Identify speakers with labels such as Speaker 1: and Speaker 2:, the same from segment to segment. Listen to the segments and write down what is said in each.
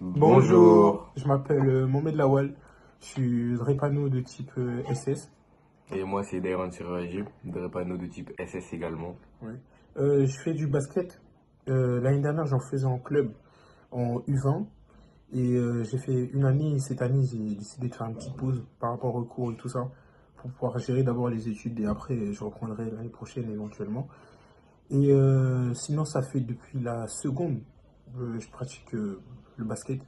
Speaker 1: Bonjour,
Speaker 2: Bonjour,
Speaker 1: je m'appelle Mohamed Lawal, je suis drépano de type SS.
Speaker 2: et moi c'est Dairon Sirvaji, drépano de type SS également.
Speaker 1: Ouais. Je fais du basket. L'année dernière, j'en faisais en club, en U20. Et j'ai fait une année, et cette année, j'ai décidé de faire une petite pause par rapport aux cours et tout ça, pour pouvoir gérer d'abord les études et après, je reprendrai l'année prochaine éventuellement. Et sinon, ça fait depuis la seconde, je pratique le basket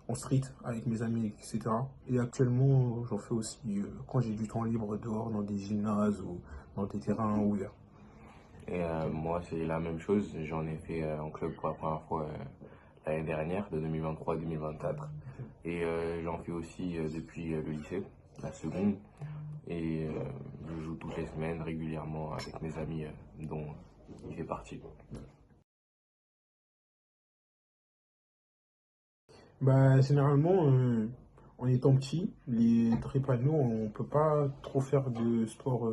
Speaker 1: en street avec mes amis, etc. Et actuellement, j'en fais aussi quand j'ai du temps libre dehors dans des gymnases ou dans des terrains ouverts.
Speaker 2: Et moi c'est la même chose, j'en ai fait en club pour la première fois l'année dernière, de 2023 à 2024. Et j'en fais aussi depuis le lycée, la seconde. Et je joue toutes les semaines régulièrement avec mes amis dont il fait partie.
Speaker 1: Bah, généralement, en étant petit, les trépanos, on peut pas trop faire de sport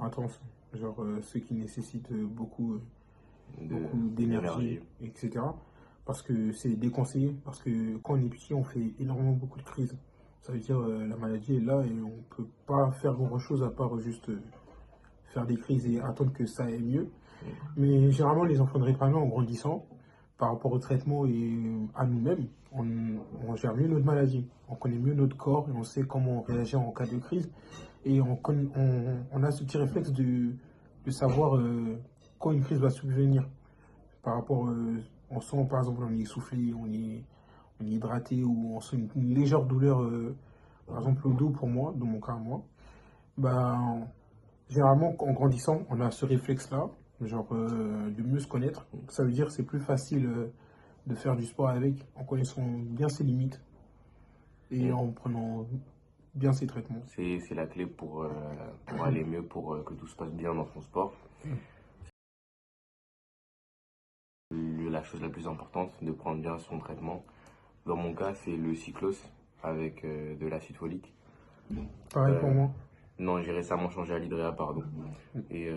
Speaker 1: intense. Genre ceux qui nécessitent beaucoup d'énergie,
Speaker 2: D'énergie.
Speaker 1: etc. Parce que c'est déconseillé. Parce que quand on est petit, on fait énormément beaucoup de crises. Ça veut dire la maladie est là et on peut pas faire grand-chose à part juste faire des crises et attendre que ça aille mieux. Mais généralement, les enfants de drépano, en grandissant, par rapport au traitement et à nous-mêmes, on gère mieux notre maladie. On connaît mieux notre corps et on sait comment réagir en cas de crise. Et on a ce petit réflexe de savoir quand une crise va subvenir. Par rapport, on sent par exemple, on est essoufflé, on est hydraté ou on sent une légère douleur, par exemple au dos pour moi, dans mon cas à moi. Ben, généralement, en grandissant, on a ce réflexe-là, genre de mieux se connaître. Ça veut dire que c'est plus facile de faire du sport avec, en connaissant bien ses limites et
Speaker 2: Mm.
Speaker 1: en prenant bien ses traitements.
Speaker 2: C'est la clé pour aller mieux, pour que tout se passe bien dans son sport. La chose la plus importante, de prendre bien son traitement. Dans mon cas, c'est le cyclos avec de l'acide folique.
Speaker 1: Pareil pour
Speaker 2: Euh,
Speaker 1: moi.
Speaker 2: non, j'ai récemment changé à l'hydréa, pardon. Et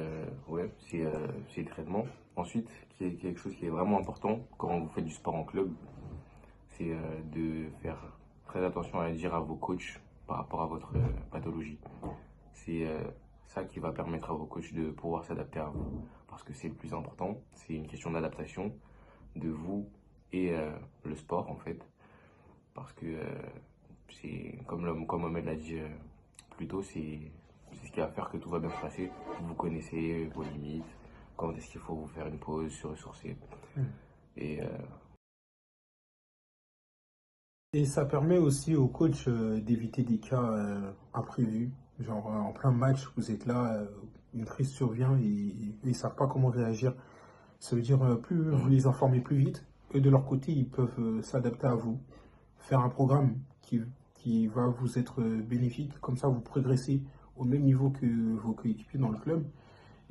Speaker 2: ouais, c'est le traitement. Ensuite, quelque chose qui est vraiment important quand vous faites du sport en club, c'est de faire très attention à dire à vos coachs par rapport à votre pathologie. C'est ça qui va permettre à vos coachs de pouvoir s'adapter à vous. Parce que c'est le plus important. C'est une question d'adaptation de vous et le sport, en fait. Parce que c'est comme Mohamed l'a dit plus tôt, c'est ce qui va faire que tout va bien se passer. Vous connaissez vos limites, quand est-ce qu'il faut vous faire une pause, se ressourcer. Et
Speaker 1: Et ça permet aussi aux coachs d'éviter des cas imprévus. Genre en plein match, vous êtes là, une crise survient et ils ne savent pas comment réagir. Ça veut dire plus vous les informez plus vite, eux de leur côté, ils peuvent s'adapter à vous, faire un programme qui va vous être bénéfique. Comme ça, vous progressez au même niveau que vos coéquipiers dans le club.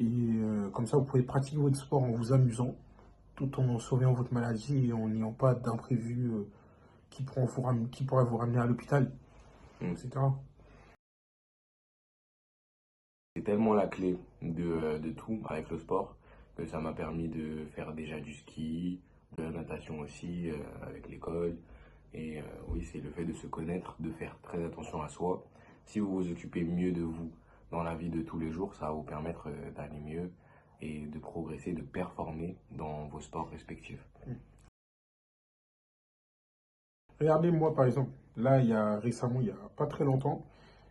Speaker 1: Et comme ça, vous pouvez pratiquer votre sport en vous amusant, tout en surveillant votre maladie et en n'ayant pas d'imprévus qui pourraient vous ramener à l'hôpital, etc.
Speaker 2: c'est tellement la clé de tout avec le sport que ça m'a permis de faire déjà du ski, de la natation aussi avec l'école. Et oui, c'est le fait de se connaître, de faire très attention à soi. Si vous vous occupez mieux de vous dans la vie de tous les jours, ça va vous permettre d'aller mieux et de progresser, de performer dans vos sports respectifs.
Speaker 1: Regardez, moi, par exemple, là, récemment, il y a pas très longtemps,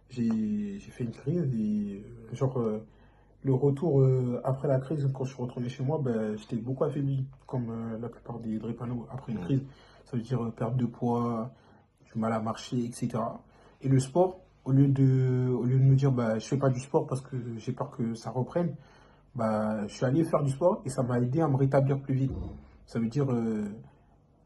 Speaker 1: j'ai fait une crise et, genre, le retour après la crise, quand je suis retourné chez moi, ben, j'étais beaucoup affaibli, comme la plupart des drépano après une
Speaker 2: Mm.
Speaker 1: crise. Ça veut dire perte de poids, du mal à marcher, etc. Et le sport, au lieu de me dire, bah, je fais pas du sport parce que j'ai peur que ça reprenne, bah, je suis allé faire du sport et ça m'a aidé à me rétablir plus vite. Ça veut dire,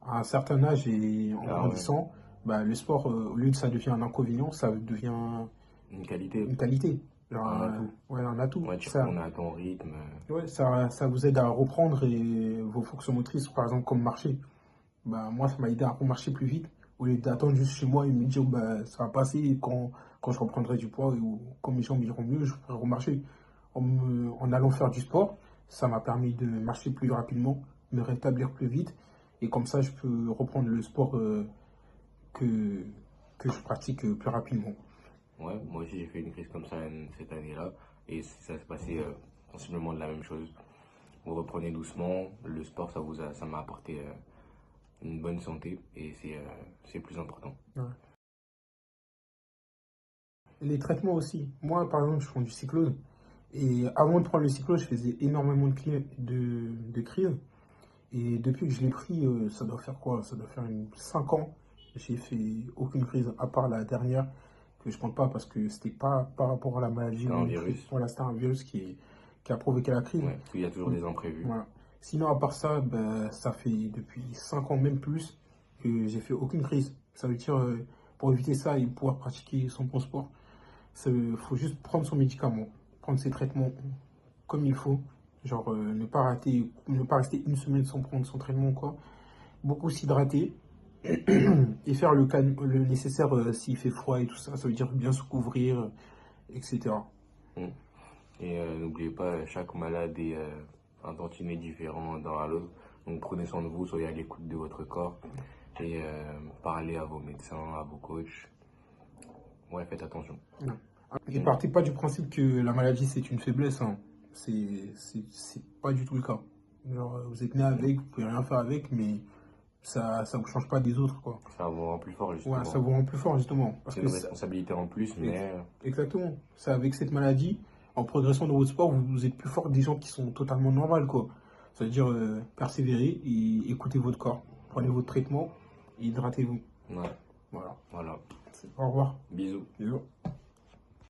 Speaker 1: à un certain âge et en
Speaker 2: Ah ouais,
Speaker 1: grandissant, bah, le sport, au lieu de ça devient un inconvénient, ça devient
Speaker 2: une qualité,
Speaker 1: une qualité. Genre,
Speaker 2: un atout.
Speaker 1: ouais, un atout.
Speaker 2: Ouais, tu
Speaker 1: Ça,
Speaker 2: retournes à ton rythme.
Speaker 1: ouais, ça vous aide à reprendre et vos fonctions motrices, par exemple, comme marcher. Bah, moi, ça m'a aidé à remarcher plus vite. Au lieu d'attendre juste chez moi et me dire, bah, ça va passer et quand je reprendrai du poids ou quand mes jambes iront mieux, je pourrai remarcher. En allant faire du sport, ça m'a permis de marcher plus rapidement, me rétablir plus vite. Et comme ça, je peux reprendre le sport que, que je pratique plus rapidement.
Speaker 2: Ouais, moi aussi j'ai fait une crise comme ça cette année-là et ça s'est passé sensiblement de la même chose. Vous reprenez doucement, le sport ça m'a apporté une bonne santé et c'est plus important.
Speaker 1: Ouais. Les traitements aussi. Moi, par exemple, je prends du cyclone. Et avant de prendre le cyclone, je faisais énormément de crises. Et depuis que je l'ai pris, ça doit faire quoi? Ça doit faire 5 ans. J'ai fait aucune crise, à part la dernière, que je compte pas parce que c'était pas par rapport à la maladie
Speaker 2: C'était
Speaker 1: ou
Speaker 2: un
Speaker 1: une crise.
Speaker 2: virus,
Speaker 1: Voilà, c'était un virus qui a provoqué la crise.
Speaker 2: ouais, parce qu'il y a toujours des imprévus.
Speaker 1: Voilà. Sinon, à part ça, ben, ça fait depuis 5 ans, même plus, que j'ai fait aucune crise. Ça veut dire, pour éviter ça et pouvoir pratiquer son bon sport, il faut juste prendre son médicament, prendre ses traitements comme il faut. Genre, ne pas rester une semaine sans prendre son traitement, quoi. Beaucoup s'hydrater et faire le nécessaire s'il fait froid et tout ça. Ça veut dire bien se couvrir, etc.
Speaker 2: Mm. Et n'oubliez pas, chaque malade est un tantinet différent d'un à l'autre. Donc prenez soin de vous, soyez à l'écoute de votre corps et parlez à vos médecins, à vos coachs. Ouais, faites attention.
Speaker 1: Et partez pas du principe que la maladie c'est une faiblesse, hein. C'est pas du tout le cas. Genre, vous êtes né avec, vous pouvez rien faire avec, mais ça vous change pas des autres, quoi.
Speaker 2: Ça vous rend plus fort,
Speaker 1: Ouais, ça
Speaker 2: justement.
Speaker 1: vous rend plus fort, justement. Parce
Speaker 2: C'est
Speaker 1: que
Speaker 2: une responsabilité en plus, mais
Speaker 1: exactement. C'est avec cette maladie, en progressant dans votre sport, vous êtes plus fort des gens qui sont totalement normaux, quoi. Ça veut dire persévérer et écoutez votre corps. Prenez votre traitement et hydratez-vous.
Speaker 2: ouais,
Speaker 1: Voilà.
Speaker 2: voilà.
Speaker 1: Au revoir.
Speaker 2: Bisous.
Speaker 1: Bisous.